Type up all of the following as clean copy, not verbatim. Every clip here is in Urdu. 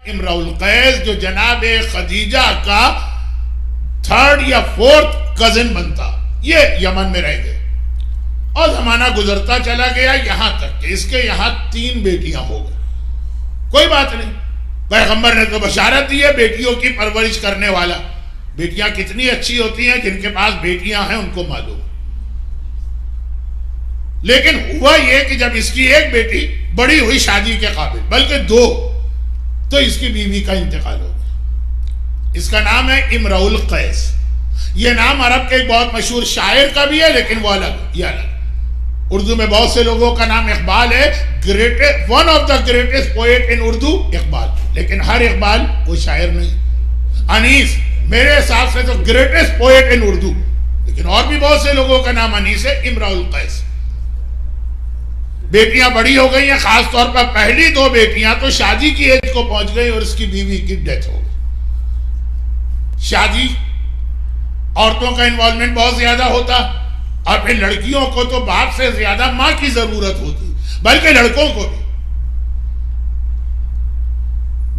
امرؤ القیس جو جناب خدیجہ کا 3rd یا 4th کزن بنتا، یہ یمن میں رہ گئے اور زمانہ گزرتا چلا گیا یہاں تک کہ اس کے یہاں 3 بیٹیاں ہو گئی. کوئی بات نہیں، پیغمبر نے تو بشارت دی ہے بیٹیوں کی پرورش کرنے والا. بیٹیاں کتنی اچھی ہوتی ہیں، جن کے پاس بیٹیاں ہیں ان کو معلوم. لیکن ہوا یہ کہ جب اس کی ایک بیٹی بڑی ہوئی شادی کے قابل، بلکہ 2، تو اس کی بیوی کا انتقال ہو گیا. اس کا نام ہے امرؤ القیس. یہ نام عرب کے ایک بہت مشہور شاعر کا بھی ہے، لیکن وہ الگ، یہ الگ. اردو میں بہت سے لوگوں کا نام اقبال ہے، one of the greatest poet in Urdu Iqbal, لیکن ہر اقبال وہ شاعر نہیں. انیس میرے حساب سے تو گریٹسٹ پوئٹ ان اردو، لیکن اور بھی بہت سے لوگوں کا نام انیس ہے. امرؤ القیس. بیٹیاں بڑی ہو گئی ہیں، خاص طور پر پہلی 2 بیٹیاں تو شادی کی ایج کو پہنچ گئی اور اس کی بیوی کی ڈیتھ ہو گئی. شادی عورتوں کا انوالومنٹ بہت زیادہ ہوتا، اور پھر لڑکیوں کو تو باپ سے زیادہ ماں کی ضرورت ہوتی، بلکہ لڑکوں کو بھی.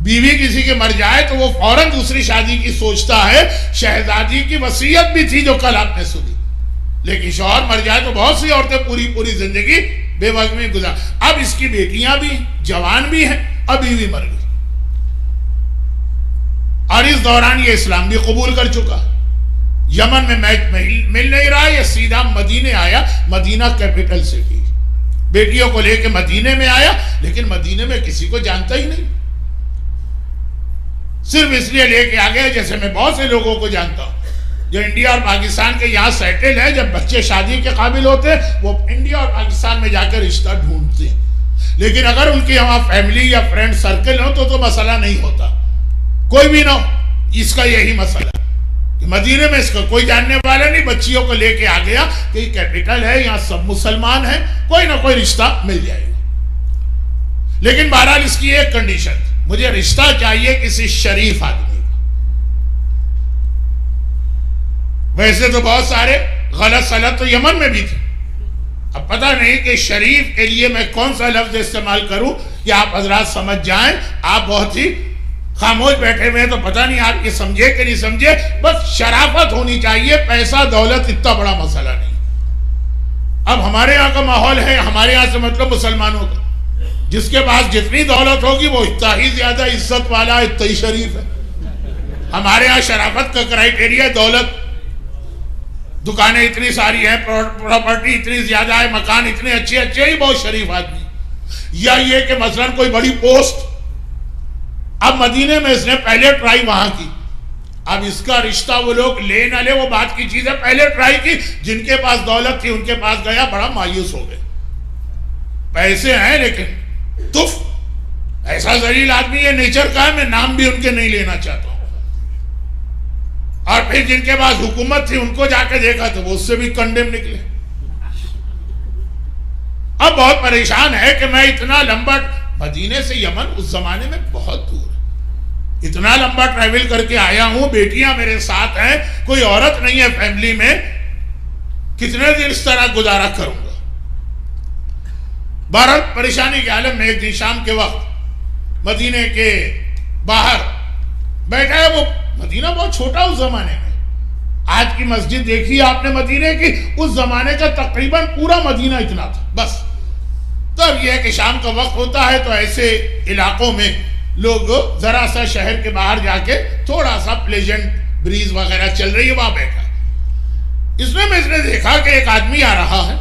بیوی کسی کے مر جائے تو وہ فوراً دوسری شادی کی سوچتا ہے. شہزادی کی وصیت بھی تھی جو کل آپ نے سنی، لیکن شوہر مر جائے تو بہت سی عورتیں پوری زندگی بے وقت میں گزار. اب اس کی بیٹیاں بھی جوان بھی ہیں، اب بیوی مر گئی، اور اس دوران یہ اسلام بھی قبول کر چکا. یمن میں مل نہیں رہا، یہ سیدھا مدینے آیا، مدینہ کیپٹل سٹی. بیٹیوں کو لے کے مدینے میں آیا، لیکن مدینے میں کسی کو جانتا ہی نہیں. صرف اس لیے لے کے آ گیا جیسے میں بہت سے لوگوں کو جانتا ہوں جو انڈیا اور پاکستان کے یہاں سیٹل ہے. جب بچے شادی کے قابل ہوتے وہ انڈیا اور پاکستان میں جا کر رشتہ ڈھونڈتے ہیں، لیکن اگر ان کی وہاں فیملی یا فرینڈ سرکل ہو تو مسئلہ نہیں ہوتا. کوئی بھی نہ ہو، اس کا یہی مسئلہ کہ مدینے میں اس کا کوئی جاننے والا نہیں. بچیوں کو لے کے آ گیا کہ یہ کیپٹل ہے، یہاں سب مسلمان ہیں، کوئی نہ کوئی رشتہ مل جائے گا. لیکن بہرحال اس کی ایک کنڈیشن، مجھے رشتہ چاہیے کسی شریف آدمی کا. ویسے تو بہت سارے غلط سلط تو یمن میں بھی تھے. اب پتہ نہیں کہ شریف کے لیے میں کون سا لفظ استعمال کروں کہ آپ حضرات سمجھ جائیں. آپ بہت ہی خاموش بیٹھے ہوئے ہیں تو پتہ نہیں آپ یہ سمجھے کہ نہیں سمجھے. بس شرافت ہونی چاہیے، پیسہ دولت اتنا بڑا مسئلہ نہیں. اب ہمارے یہاں کا ماحول ہے، ہمارے یہاں سے مطلب مسلمانوں کا، جس کے پاس جتنی دولت ہوگی وہ اتنا ہی زیادہ عزت والا، اتنا ہی شریف ہے. ہمارے یہاں شرافت کا کرائیٹیریا دولت، دکانیں اتنی ساری ہیں، پراپرٹی اتنی زیادہ ہے، مکان اتنے اچھے ہی بہت شریف آدمی. یا یہ کہ مثلاً کوئی بڑی پوسٹ، اب مدینے میں اس نے پہلے ٹرائی وہاں کی. اب اس کا رشتہ وہ لوگ لے نہ لے وہ بات کی چیز ہے، پہلے ٹرائی کی. جن کے پاس دولت تھی ان کے پاس گیا، بڑا مایوس ہو گئے. پیسے ہیں لیکن تف ایسا ذلیل آدمی، یہ نیچر کا ہے، میں نام بھی ان کے نہیں لینا چاہتا ہوں. اور پھر جن کے پاس حکومت تھی ان کو جا کے دیکھا تو وہ اس سے بھی کنڈیم نکلے. اب بہت پریشان ہے کہ میں اتنا لمبا، مدینے سے یمن اس زمانے میں بہت دور ہے، اتنا لمبا ٹریول کر کے آیا ہوں، بیٹیاں میرے ساتھ ہیں، کوئی عورت نہیں ہے فیملی میں، کتنے دن اس طرح گزارا کروں گا. بہرحال پریشانی کے عالم میں ایک دن شام کے وقت مدینے کے باہر بیٹھا ہے. وہ مدینہ بہت چھوٹا اس زمانے میں، آج کی مسجد دیکھی آپ نے مدینے کی، اس زمانے کا تقریباً پورا مدینہ اتنا تھا بس. تب یہ ہے کہ شام کا وقت ہوتا ہے تو ایسے علاقوں میں لوگ ذرا سا شہر کے باہر جا کے تھوڑا سا پلیجنٹ بریز وغیرہ چل رہی ہے، وہاں بیٹھا. اس نے دیکھا کہ ایک آدمی آ رہا ہے،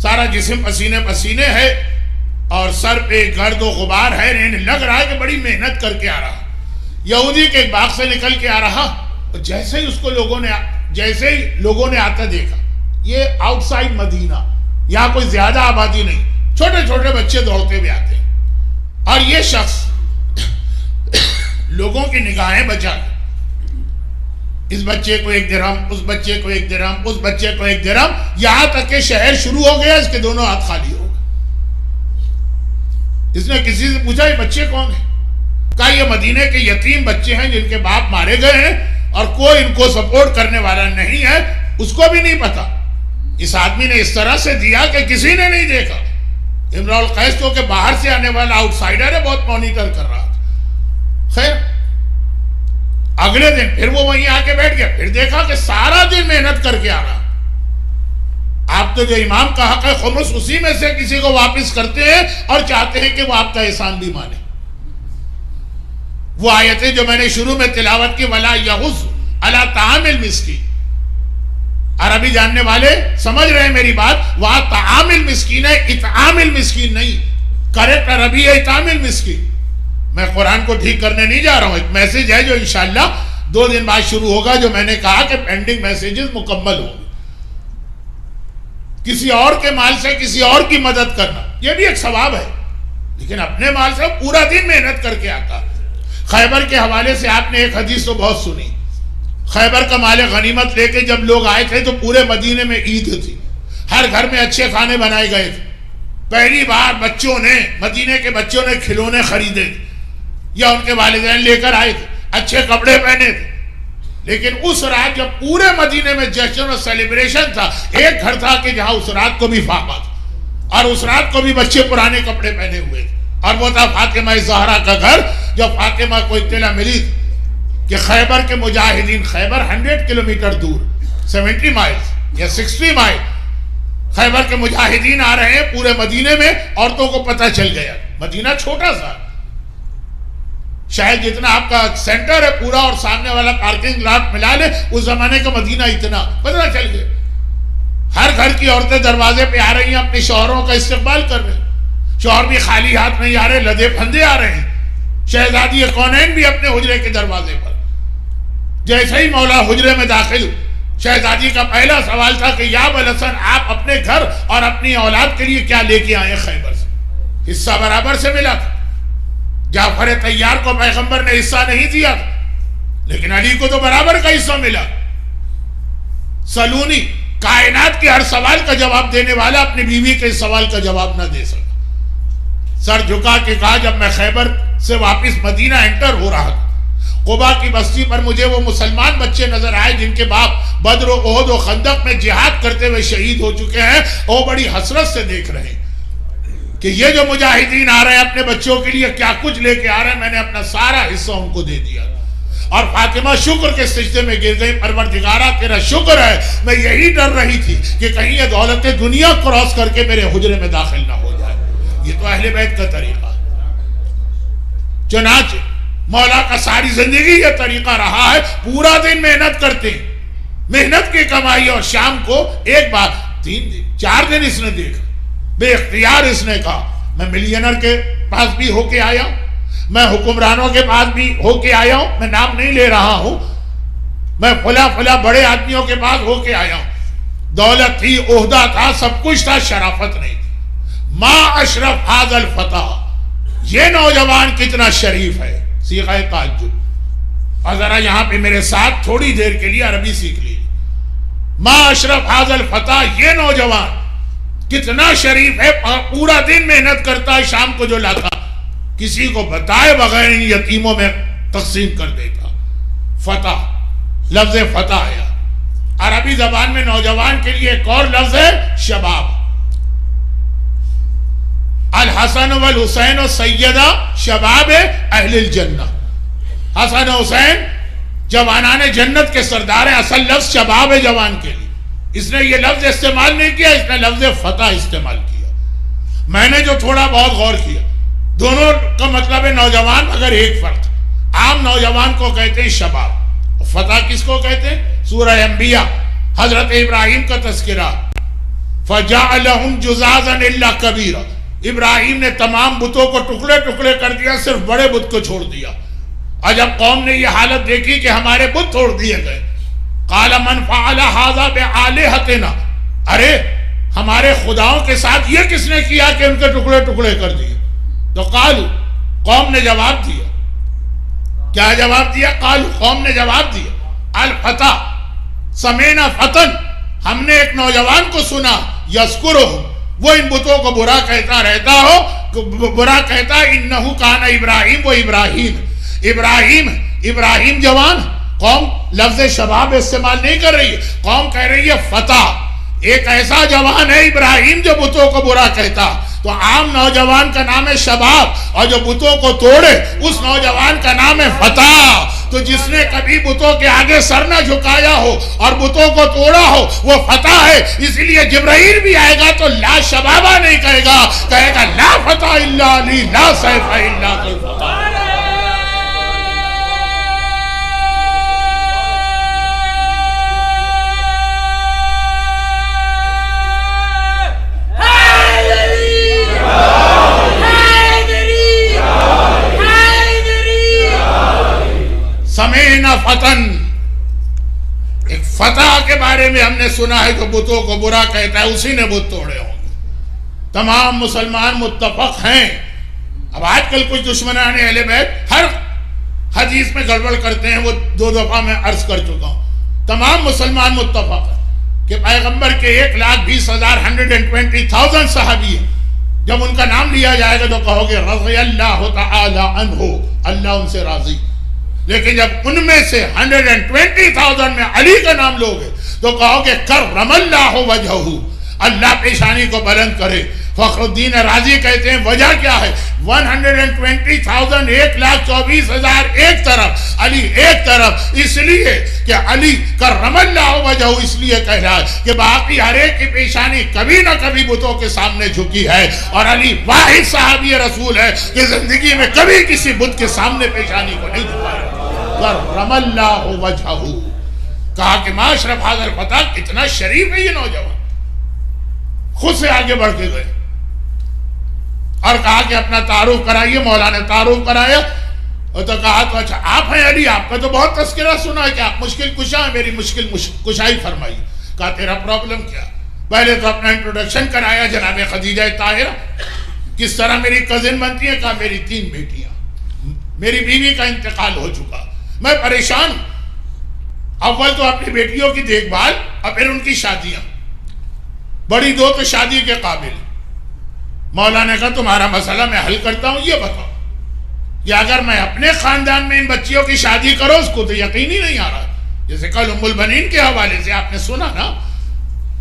سارا جسم پسینے ہے اور سر پہ گرد و غبار ہے، لگ رہا ہے کہ بڑی محنت کر کے آ رہا. یہودی کے ایک باغ سے نکل کے آ رہا، جیسے ہی اس کو لوگوں نے آتا دیکھا. یہ آؤٹ سائڈ مدینہ، یہاں کوئی زیادہ آبادی نہیں، چھوٹے چھوٹے بچے دوڑتے ہوئے آتے ہیں. اور یہ شخص لوگوں کی نگاہیں بچا کے اس بچے کو 1 درہم، اس بچے کو 1 درہم، اس بچے کو 1 درہم، یہاں تک کہ شہر شروع ہو گیا، اس کے دونوں ہاتھ خالی ہو گئے. اس نے کسی سے پوچھا یہ بچے کون ہیں؟ کہا یہ مدینے کے یتیم بچے ہیں جن کے باپ مارے گئے ہیں اور کوئی ان کو سپورٹ کرنے والا نہیں ہے. اس کو بھی نہیں پتا. اس آدمی نے اس طرح سے دیا کہ کسی نے نہیں دیکھا. امرؤ القیس کیونکہ باہر سے آنے والا آؤٹ سائڈر ہے، بہت مانیٹر کر رہا تھا. اگلے دن پھر وہ وہیں آ کے بیٹھ گیا، پھر دیکھا کہ سارا دن محنت کر کے آ رہا. آپ تو جو امام کا حق ہے خمس اسی میں سے کسی کو واپس کرتے ہیں اور چاہتے ہیں کہ وہ آپ کا احسان بھی مانے. وہ آیتیں جو میں نے شروع میں تلاوت کی وَلَا يَحُضُّ عَلَىٰ طَعَامِ الْمِسْكِينِ، عربی جاننے والے سمجھ رہے ہیں میری بات، وہاں طعام المسکین ہے، اطعام المسکین نہیں. کریکٹ عربی ہے اطعام المسکین. میں قرآن کو ٹھیک کرنے نہیں جا رہا ہوں، ایک میسیج ہے جو انشاءاللہ 2 دن بعد شروع ہوگا، جو میں نے کہا کہ پینڈنگ میسیجز مکمل ہوں گے. کسی اور کے مال سے کسی اور کی مدد کرنا یہ بھی ایک ثواب ہے، لیکن اپنے مال سے پورا دن محنت کر کے آتا. خیبر کے حوالے سے آپ نے ایک حدیث تو بہت سنی. خیبر کا مال غنیمت لے کے جب لوگ آئے تھے تو پورے مدینے میں عید تھی، ہر گھر میں اچھے کھانے بنائے گئے تھے. پہلی بار بچوں نے، مدینے کے بچوں نے کھلونے خریدے تھے یا ان کے والدین لے کر آئے تھے، اچھے کپڑے پہنے تھے. لیکن اس رات جب پورے مدینے میں جشن اور سیلیبریشن تھا، ایک گھر تھا کہ جہاں اس رات کو بھی فاقہ تھا اور اس رات کو بھی بچے پرانے کپڑے پہنے ہوئے تھے، اور وہ تھا فاطمہ زہرا کا گھر. جب فاطمہ کو اطلاع ملی کہ خیبر کے مجاہدین، خیبر 100 کلومیٹر دور، 70 مائل یا 60 مائل، خیبر کے مجاہدین آ رہے ہیں پورے مدینے میں، عورتوں کو پتہ چل گیا. مدینہ چھوٹا سا، شاید جتنا آپ کا سینٹر ہے پورا اور سامنے والا پارکنگ لاٹ ملا لے، اس زمانے کا مدینہ اتنا پتہ چل گیا. ہر گھر کی عورتیں دروازے پہ آ رہی ہیں، اپنے شوہروں کا استقبال کر رہے ہیں. شوہر بھی خالی ہاتھ نہیں آ رہے، لدے پھندے آ رہے ہیں. شہزادی کونین بھی اپنے حجرے کے دروازے پر. جیسے ہی مولا حجرے میں داخل ہو، شہزادی کا پہلا سوال تھا کہ یا ابوالحسن، آپ اپنے گھر اور اپنی اولاد کے لیے کیا لے کے آئے خیبر سے؟ حصہ برابر سے ملا تھا. جعفر طیار کو پیغمبر نے حصہ نہیں دیا تھا، لیکن علی کو تو برابر کا حصہ ملا. سلونی کائنات کے ہر سوال کا جواب دینے والا اپنی بیوی کے سوال کا جواب نہ دے سکا. سر جھکا کے کہا جب میں خیبر سے واپس مدینہ انٹر ہو رہا تھا، قبا کی بستی پر مجھے وہ مسلمان بچے نظر آئے جن کے باپ بدر و احد و خندق میں جہاد کرتے ہوئے شہید ہو چکے ہیں. وہ بڑی حسرت سے دیکھ رہے ہیں کہ یہ جو مجاہدین آ رہے ہیں اپنے بچوں کے لیے کیا کچھ لے کے آ رہے ہیں. میں نے اپنا سارا حصہ ان کو دے دیا. اور فاطمہ شکر کے سجدے میں گر گئی، پروردگارا تیرا شکر ہے، میں یہی ڈر رہی تھی کہ کہیں یہ دولت دنیا کراس کر کے میرے حجرے میں داخل نہ ہو جائے. یہ تو اہل بیت کا طریقہ. چنانچہ مولا کا ساری زندگی یہ طریقہ رہا ہے، پورا دن محنت کرتے ہیں، محنت کی کمائی، اور شام کو ایک بار 3 دن 4 دن اس نے دیکھا. بے اختیار اس نے کہا میں ملینر کے پاس بھی ہو کے آیا ہوں، میں حکمرانوں کے پاس بھی ہو کے آیا ہوں، میں نام نہیں لے رہا ہوں، میں فلاں بڑے آدمیوں کے پاس ہو کے آیا ہوں. دولت تھی، عہدہ تھا، سب کچھ تھا، شرافت نہیں. ما اشرف ھذا الفتح، یہ نوجوان کتنا شریف ہے. صیغہ تعجب. اور ذرا یہاں پہ میرے ساتھ تھوڑی دیر کے لیے عربی سیکھ لیجیے. ما اشرف ھذا الفتح، یہ نوجوان کتنا شریف ہے، پورا دن محنت کرتا ہے، شام کو جو لاتا کسی کو بتائے بغیر ان یتیموں میں تقسیم کر دیتا. فتح، لفظ فتح ہے عربی زبان میں نوجوان کے لیے. ایک اور لفظ ہے شباب. الحسن والحسین سیدہ شباب اہل الجنہ. حسن حسین جوانان جنت کے سردار ہیں. اصل لفظ شباب ہے جوان کے لیے. اس نے یہ لفظ استعمال نہیں کیا، اس نے لفظ فتح استعمال کیا. میں نے جو تھوڑا بہت غور کیا، دونوں کا مطلب ہے نوجوان، مگر ایک فرق. عام نوجوان کو کہتے ہیں شباب، فتح کس کو کہتے ہیں؟ سورہ انبیاء حضرت ابراہیم کا تذکرہ. فَجَعَلَهُمْ جُزَازًا إِلَّا كَبِيرًا. ابراہیم نے تمام بتوں کو ٹکڑے ٹکڑے کر دیا، صرف بڑے بت کو چھوڑ دیا. اور جب قوم نے یہ حالت دیکھی کہ ہمارے بت توڑ دیے گئے، قَالَ مَنْ فَعَلَ هَذَا بِآلِهَتِنَا، ارے ہمارے خداؤں کے ساتھ یہ کس نے کیا کہ ان کے ٹکڑے ٹکڑے کر دیے؟ تو قالو، قوم نے جواب دیا. کیا جواب دیا؟ قالو، قوم نے جواب دیا الفتح سمینا فتن، ہم نے ایک نوجوان کو سنا یذکرہم، وہ ان بتوں کو برا کہتا رہتا ہو، برا کہتا انہو کان ابراہیم، وہ ابراہیم جوان. قوم لفظ شباب استعمال نہیں کر رہی ہے، قوم کہہ رہی ہے فتح، ایک ایسا جوان ہے ابراہیم جو بتوں کو برا کہتا. تو عام نوجوان کا نام ہے شباب، اور جو بتوں کو توڑے اس نوجوان کا نام ہے فتح. تو جس نے کبھی بتوں کے آگے سر نہ جھکایا ہو اور بتوں کو توڑا ہو وہ فتح ہے. اس لیے جبرائیل بھی آئے گا تو لا شبابہ نہیں کہے گا, کہے گا لا فتح الا علی لا سیف الا ذو الفقار. سمینا فتن, ایک فتح کے بارے میں ہم نے سنا ہے جو بتوں کو برا کہتا ہے اسی نے بت توڑے ہوں گے. تمام مسلمان متفق ہیں. اب آج کل کچھ دشمنان اہل بیت ہر حدیث میں گڑبڑ کرتے ہیں, وہ 2 دفعہ میں عرض کر چکا ہوں. تمام مسلمان متفق ہیں کہ پیغمبر کے 1,20,000 120,000 صحابی ہیں. جب ان کا نام لیا جائے گا تو کہو گے رضی اللہ تعالی عنہ, اللہ ان سے راضی. لیکن جب ان میں سے 120,000 میں علی کا نام لوگے تو کہو گے کرم اللہ وجہہ, اللہ پیشانی کو بلند کرے. فخر الدین رازی کہتے ہیں وجہ کیا ہے؟ 120,000 1,24,000 ایک طرف, علی ایک طرف, اس لیے کہ علی کرم اللہ وجہہ اس لیے کہہ رہا ہے کہ باقی ہر ایک کی پیشانی کبھی نہ کبھی بتوں کے سامنے جھکی ہے, اور علی واحد صحابی رسول ہے کہ زندگی میں کبھی کسی بت کے سامنے پیشانی کو نہیں جھکایا. کرم اللہ وجہہ. کہا کہ معاشرف حاضر فتح کتنا شریف ہے یہ نوجوان. خود سے آگے بڑھ کے گئے اور کہا کہ اپنا تعارف کرائیے. مولا نے تعارف کرایا اور تو کہا تو اچھا آپ ہیں علی, آپ کا تو بہت تذکرہ سنا ہے کہ آپ مشکل کشا ہیں, میری مشکل کشائی فرمائی. کہا تیرا پرابلم کیا؟ پہلے تو اپنا انٹروڈکشن کرایا, جناب خدیجہ طاہرہ کس طرح میری کزن بنتی ہے. کہا میری 3 بیٹیاں, میری بیوی کا انتقال ہو چکا, میں پریشان ہوں. اول تو اپنی بیٹیوں کی دیکھ بھال اور پھر ان کی شادیاں, بڑی 2 تو شادی کے قابل. مولا نے کہا تمہارا مسئلہ میں حل کرتا ہوں, یہ بتاؤ کہ اگر میں اپنے خاندان میں ان بچیوں کی شادی کروں, اس کو تو یقین ہی نہیں آ رہا. جیسے کل ام البنین کے حوالے سے آپ نے سنا نا,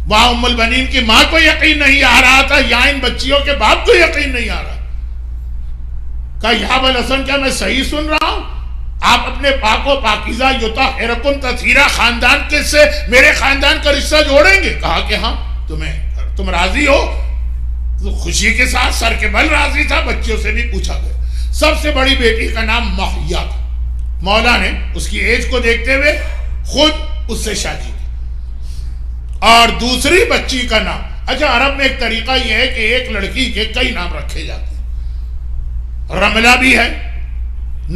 وہاں ام البنین کی ماں کو یقین نہیں آ رہا تھا, یہاں ان بچیوں کے باپ کو یقین نہیں آ رہا. کہا یا ابوالحسن کیا میں صحیح سن رہا ہوں؟ آپ اپنے پاک و پاکیزہ یطہرکم تطہیرا خاندان کے سے میرے خاندان کا رشتہ جوڑیں گے؟ کہا کہ ہاں. تم راضی ہو؟ تو خوشی کے ساتھ سر کے بل راضی تھا. بچیوں سے بھی پوچھا گیا. سب سے بڑی بیٹی کا نام محیا تھا. مولا نے اس کی ایج کو دیکھتے ہوئے خود اس سے شادی کی. اور دوسری بچی کا نام, اچھا عرب میں ایک طریقہ یہ ہے کہ ایک لڑکی کے کئی نام رکھے جاتے ہیں. رملہ بھی ہے,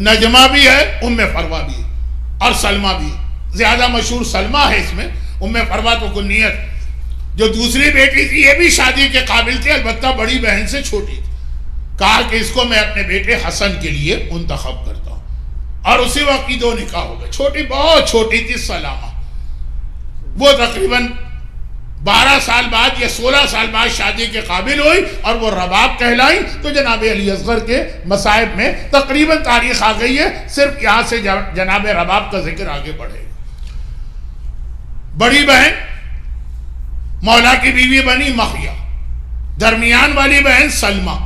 نجمہ بھی ہے, ام فروا بھی ہے, اور سلمہ بھی ہے. زیادہ مشہور سلمہ ہے اس میں, ام فروا تو کنیت. جو دوسری بیٹی تھی یہ بھی شادی کے قابل تھی, البتہ بڑی بہن سے چھوٹی تھی. کہا کہ اس کو میں اپنے بیٹے حسن کے لیے منتخب کرتا ہوں. اور اسی وقت کی 2 نکاح ہو گئے. چھوٹی بہت چھوٹی تھی سلامہ, وہ تقریباً 12 سال بعد یا 16 سال بعد شادی کے قابل ہوئی اور وہ رباب کہلائی. تو جناب علی اصغر کے مصائب میں تقریباً تاریخ آ گئی ہے, صرف یہاں سے جناب رباب کا ذکر آگے بڑھے. بڑی بہن مولا کی بیوی بنی محیا, درمیان والی بہن سلمہ,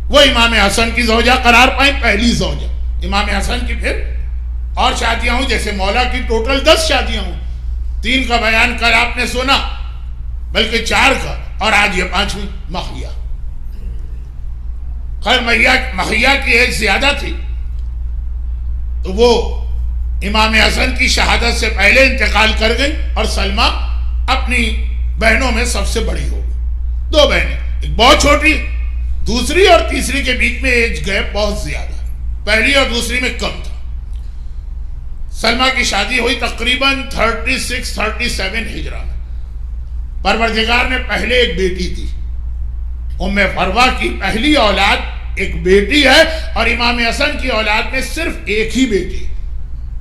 وہ امام حسن کی زوجہ قرار پائیں, پہلی زوجہ. امام حسن کی پھر اور شادیاں ہوں, جیسے مولا کی ٹوٹل 10 شادیاں ہوں. 3 کا بیان کل آپ نے سنا, بلکہ 4 کا, اور آج یہ 5ویں محیا. خیر محیا کی ایج زیادہ تھی تو وہ امام حسن کی شہادت سے پہلے انتقال کر گئی, اور سلمہ اپنی بہنوں میں سب سے بڑی ہو گئی. 2 بہنیں, ایک بہت چھوٹی, دوسری اور تیسری کے بیچ میں ایج گیپ بہت زیادہ, پہلی اور دوسری میں کم تھا. سلمہ کی شادی ہوئی تقریباً 36-37 ہجرہ میں. پروردگار نے پہلے ایک بیٹی دی, ام فروا کی پہلی اولاد ایک بیٹی ہے, اور امام حسن کی اولاد میں صرف ایک ہی بیٹی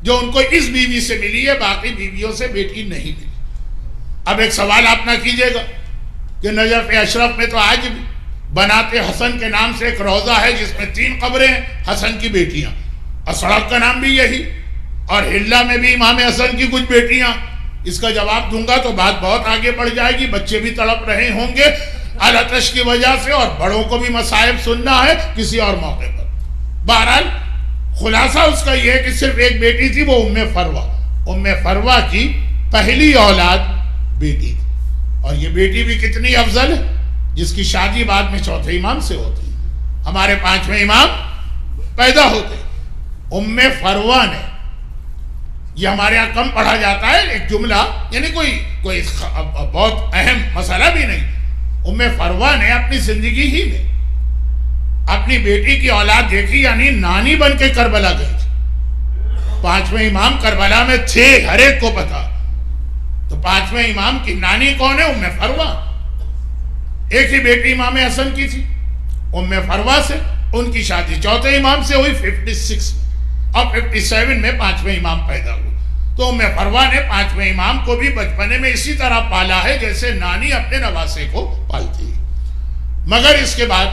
جو ان کو اس بیوی سے ملی ہے, باقی بیویوں سے بیٹی نہیں ملی. اب ایک سوال آپ نہ کیجئے گا کہ نجف اشرف میں تو آج بھی بنات حسن کے نام سے ایک روضہ ہے جس میں 3 قبریں ہیں, حسن کی بیٹیاں, اور سڑک کا نام بھی یہی, اور ہلہ میں بھی امام حسن کی کچھ بیٹیاں. اس کا جواب دوں گا تو بات بہت آگے بڑھ جائے گی, بچے بھی تڑپ رہے ہوں گے الاتش کی وجہ سے, اور بڑوں کو بھی مصائب سننا ہے کسی اور موقع پر. بہرحال خلاصہ اس کا یہ ہے کہ صرف ایک بیٹی تھی، وہ ام فروہ کی پہلی اولاد بیٹی تھی. اور یہ بیٹی بھی کتنی افضل ہے، جس کی شادی بعد میں چوتھے امام سے ہوتی. ہمارے 5ویں امام پیدا ہوتے ام فروہ نے. یہ ہمارے یہاں کم پڑھا جاتا ہے ایک جملہ، یعنی کوئی بہت اہم مسئلہ بھی نہیں. ام فروہ نے اپنی زندگی ہی میں اپنی بیٹی کی اولاد دیکھی، یعنی نانی بن کے کربلا گئی تھی. 5ویں امام کربلا میں تھے، ہر ایک کو پتا. تو 5ویں امام کی نانی کون ہے؟ ام فروہ. ایک ہی بیٹی امام حسن کی تھی، ام فروہ سے. ان کی شادی چوتھے امام سے ہوئی 56 اور 57 میں 5ویں امام پیدا ہوئے. تو ام فروہ نے 5ویں امام کو بھی بچپنے میں اسی طرح پالا ہے جیسے نانی اپنے نواسے کو پالتی ہے. مگر اس کے بعد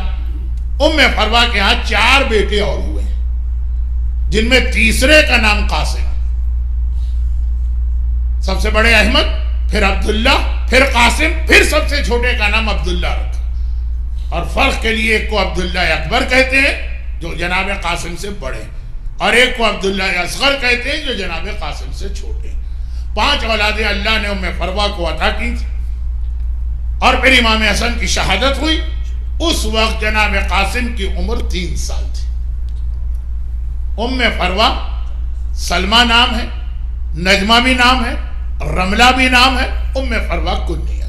ام فروہ کے ہاں 4 بیٹے اور ہوئے ہیں، جن میں تیسرے کا نام قاسم. سب سے بڑے احمد، پھر عبداللہ، پھر قاسم، پھر سب سے چھوٹے کا نام عبداللہ رکھا. اور فرق کے لیے ایک کو عبداللہ اکبر کہتے ہیں جو جناب قاسم سے بڑے، اور ایک کو عبداللہ اصغر کہتے ہیں جو جناب قاسم سے چھوٹے. 5 اولادیں اللہ نے ام فروہ کو عطا کی تھی. اور پھر امام حسن کی شہادت ہوئی. اس وقت جناب قاسم کی عمر 3 سال تھی. ام فروہ سلمہ نام ہے، نجمہ بھی نام ہے، رملہ بھی نام ہے، ام فروہ کنی